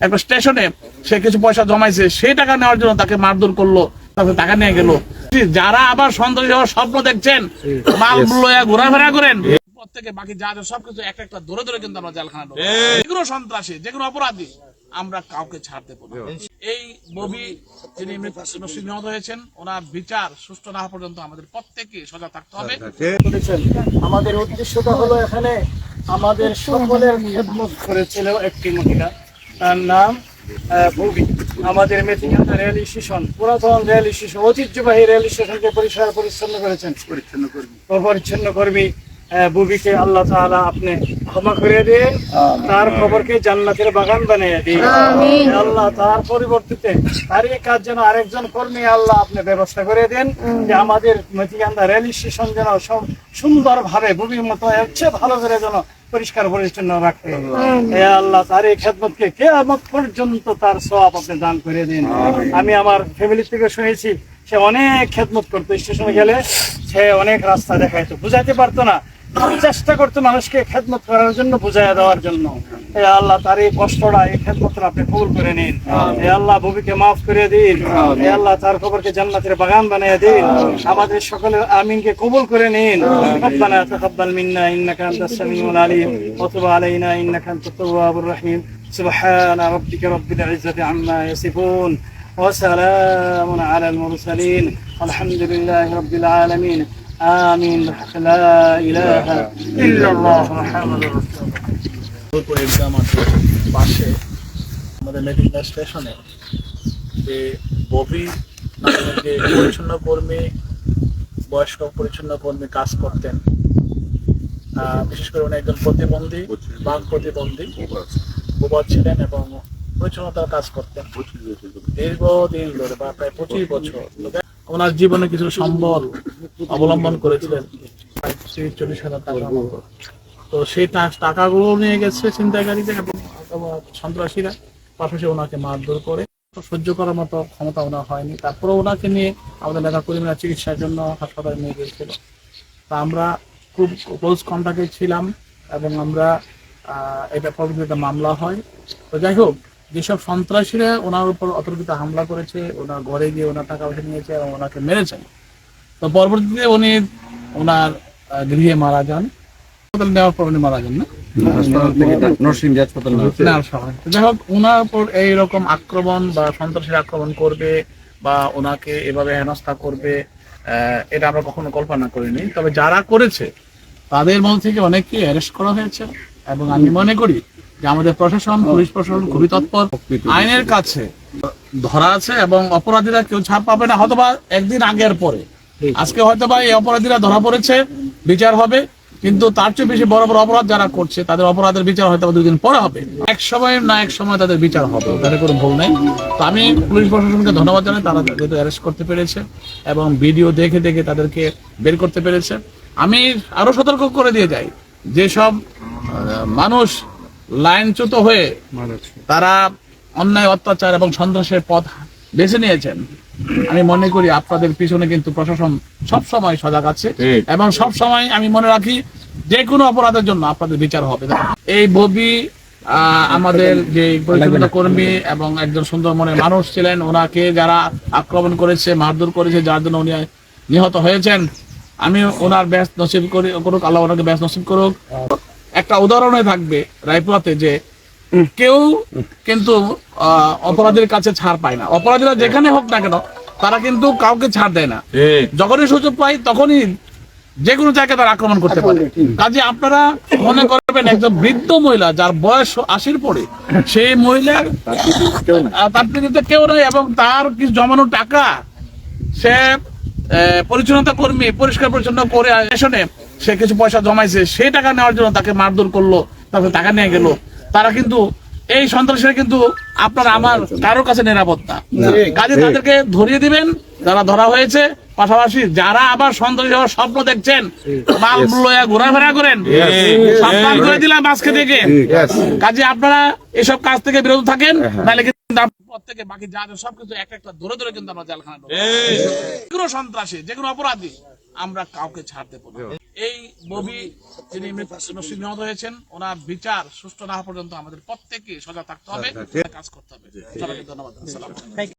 একটা স্টেশনে সে কিছু পয়সা জমাইছে, সেই টাকা নেওয়ার জন্য তাকে মারধর করলো, তাকে টাকা নিয়ে গেল। যারা আবার সন্ত্রাসী হওয়ার স্বপ্ন দেখছেন, মাল লইয়া ঘোরাফেরা করেন, প্রত্যেকে বাকি যা সবকিছু একটা একটা ধরে ধরে কিন্তু আমরা জেলখানা ঢোকাবো। যেকোনো সন্ত্রাসী, যেকোনো অপরাধী আমরা কাউকে ছাড়তে পারবো না। এই ববি যিনি নিহত হয়েছেন, ওনার বিচার সুষ্ঠু না হওয়া পর্যন্ত আমাদের প্রত্যেককে সজাগ থাকতে হবে। আমাদের উদ্দেশ্যটা হলো এখানে আমাদের সকলের খেদমত করেছিল একটি মহিলা, তার নাম ববি। আমাদের মেথিকান্দা রেল স্টেশন, পুরাতন রেল স্টেশন, ঐতিহ্যবাহী রেল স্টেশনকে পরিষ্কার পরিচ্ছন্ন করেছেন পরিচ্ছন্ন কর্মী বুবিকে আল্লাহ তাআলা আপনি ক্ষমা করে দিন, তার খবরকে জান্নাতের বাগান বানিয়ে দিন আল্লাহ। তার পরিবর্তিতে তার এই কাজ যেন আরেকজন কর্মী আল্লাহ আপনি ব্যবস্থা করে দেন, যে আমাদের মেথিকান্দা রেল স্টেশন যেন সুন্দরভাবে বুবির মতো হচ্ছে ভালো করে যেন পরিষ্কার পরিচ্ছন্ন রাখে। হে আল্লাহ, তার এই খেদমতকে কিয়ামত পর্যন্ত তার সওয়াব আপনি দান করে দিন। আমি আমার ফ্যামিলি থেকে শুনেছি সে অনেক খেদমত করতো, স্টেশনে গেলে সে অনেক রাস্তা দেখাইতো, বুঝাইতে পারতো না, চেষ্টা করতো মানুষকে খেদমত করার জন্য, বুঝাইয়া দেওয়ার জন্য। হে আল্লাহ, তার এই কষ্টটা, এই খেদমতটা আপনি কবুল করে নিন। হে আল্লাহ, ববিকে মাফ করে দিন। হে আল্লাহ, তার কবরকে জান্নাতের বাগান বানিয়ে দিন। আমাদের সকলের আমিনকে কবুল করে নিন। রব্বানা তাকাব্বাল মিন্না ইন্নাকা আনতাস সামিউল আলিম ওয়া তুব আলাইনা ইন্নাকা আনতাত তাওয়াবুর রহিম। সুবহানা রাব্বিকা রাব্বিল ইজ্জাতি আম্মা ইয়াসিফুন ওয়া সালামুন আলাল মুরসালিন আলহামদুলিল্লাহি রাব্বিল আলামিন। আমিন। লা ইলাহা ইল্লাল্লাহ মুহাম্মাদুর রাসূলুল্লাহ। পাশে আমাদের মেদিনীপুর স্টেশনে যে ববি নামের যে পরিচ্ছন্ন কর্মী, বয়স্ক পরিচ্ছন্ন কর্মী কাজ করতেন, বিশেষ করে উনি একজন প্রতিবন্ধী, বাক প্রতিবন্ধী বোবা ছিলেন এবং পরিচ্ছন্নতার কাজ করতেন দীর্ঘদিন ধরে, বা প্রায় 25 বছর। ওনার জীবনে কিছু সম্বল অবলম্বন করেছিলেন, 30-40 হাজার টাকার মতো। তো সেই টাকাগুলো নিয়ে গেছে ছিনতাইকারীরা এবং সন্ত্রাসীরা, পাশাপাশি ওনাকে মারধর করে। সহ্য করার মতো ক্ষমতা ওনার হয়নি, তারপরে ওনাকে নিয়ে আমাদের এলাকার কর্মীরা চিকিৎসার জন্য হাসপাতালে নিয়ে গিয়েছিল। তা আমরা খুব ক্লোজ কন্ট্যাক্টে ছিলাম এবং আমরা এই ব্যাপারে একটা মামলা হয়। তো যাই হোক, যেসব সন্ত্রাসীরা ওনার উপর অতর্কিত হামলা করেছে, ওনার ঘরে গিয়ে ওনার টাকা পয়সা নিয়েছে এবং ওনাকে মেরেছেন, তো পরবর্তীতে উনি ওনার গৃহে মারা যান। হাসপাতাল নেওয়ার পর উনি মারা যান না, যাই হোক, ওনার উপর এইরকম আক্রমণ বা সন্ত্রাসীর আক্রমণ করবে বা ওনাকে এভাবে হেনস্থা করবে, এটা আমরা কখনো কল্পনা করিনি। তবে যারা করেছে তাদের মধ্যে থেকে অনেককে অ্যারেস্ট করা হয়েছে এবং আমি মনে করি যে আমাদের প্রশাসন, পুলিশ প্রশাসন খুবই তৎপর, আইনের কাছে ধরা আছে এবং অপরাধীরা কেউ ছাড় পাবে না, হয়তোবা একদিন আগের পরে। আজকে হয়তোবা এই অপরাধীরা ধরা পড়েছে, বিচার হবে, কিন্তু তার চেয়ে বেশি বড় বড় অপরাধ যারা করছে তাদের অপরাধের বিচার হয়তো 2 দিন পরে হবে, এক সময় না এক সময় তাদের বিচার হবে, তাদের কোনো ভুল নেই। তো আমি পুলিশ প্রশাসনকে ধন্যবাদ জানাই, তারা যেহেতু অ্যারেস্ট করতে পেরেছে এবং ভিডিও দেখে দেখে তাদেরকে বের করতে পেরেছে। আমি আরো সতর্ক করে দিয়ে যাই, যেসব মানুষ লাইনচ্যুত হয়ে তারা অন্যায়, অত্যাচার এবং সন্ত্রাসের পথ বেছে নিয়েছেন, আমি মনে করি আপনাদের পিছনে কিন্তু প্রশাসন সবসময় সজাগ আছে এবং সবসময় আমি মনে রাখি যে কোনো অপরাধের জন্য আপনাদের বিচার হবে। এই ববি আমাদের যে পরিচ্ছন্নতা কর্মী এবং একজন সুন্দর মনের মানুষ ছিলেন, ওনাকে যারা আক্রমণ করেছে, মারধর করেছে, যার জন্য উনি নিহত হয়েছেন, আমি ওনার ব্যস্ত নসিব করুক, আল্লাহ ওনাকে ব্যস্ত নসিব করুক। একটা উদাহরণে থাকবে রায়পুরাতে যে কেউ কিন্তু অপরাধীর কাছে ছাড় পায় না, অপরাধীরা যেখানে হোক না কেন তারা কিন্তু কাউকে ছাড় দেয় না, যখনই সুযোগ পায় তখনই যে কোনো জায়গায় তারা আক্রমণ করতে পারে। কাজে আপনারা মনে করবেন একজন বৃদ্ধ মহিলা যার বয়স 80-র পরে, সেই মহিলা তার পৃথিবীতে কেউ নেই এবং তার কিছু জমানো টাকা সে পরিচ্ছন্নতা কর্মী পরিষ্কার পরিচ্ছন্ন করে স্টেশনে সে কিছু পয়সা জমাইছে, সেই টাকা নেওয়ার জন্য তাকে মারধর করলো, তাকে টাকা নিয়ে গেল। তারা কিন্তু এই সন্ত্রাসীরা কিন্তু আপনার আমার কারোর কাছে নিরাপদ না, কাজে তাদেরকে ধরিয়ে দিবেন যারা ধরা হয়েছে। পাশাপাশি যারা আবার সন্ত্রাসী হওয়ার স্বপ্ন দেখছেন, মাল লইয়া ঘোরাফেরা করেন, সাবধান করে দিলাম আজকে থেকে। কাজে আপনারা এসব কাজ থেকে বিরত থাকেন, নাহলে কিন্তু প্রত্যেকে বাকি যা সবকিছু একটা একটা ধরে ধরে কিন্তু আমরা জেলখানা ঢোকাবো। যেকোনো সন্ত্রাসী, যেকোনো অপরাধী আমরা কাউকে ছাড়তে পারবো না। এই ববি যিনি নিহত হয়েছেন ওনার বিচার সুষ্ঠু না হওয়া পর্যন্ত আমাদের প্রত্যেককে সজাগ থাকতে হবে, কাজ করতে হবে। সবাইকে ধন্যবাদ। আসসালামু আলাইকুম।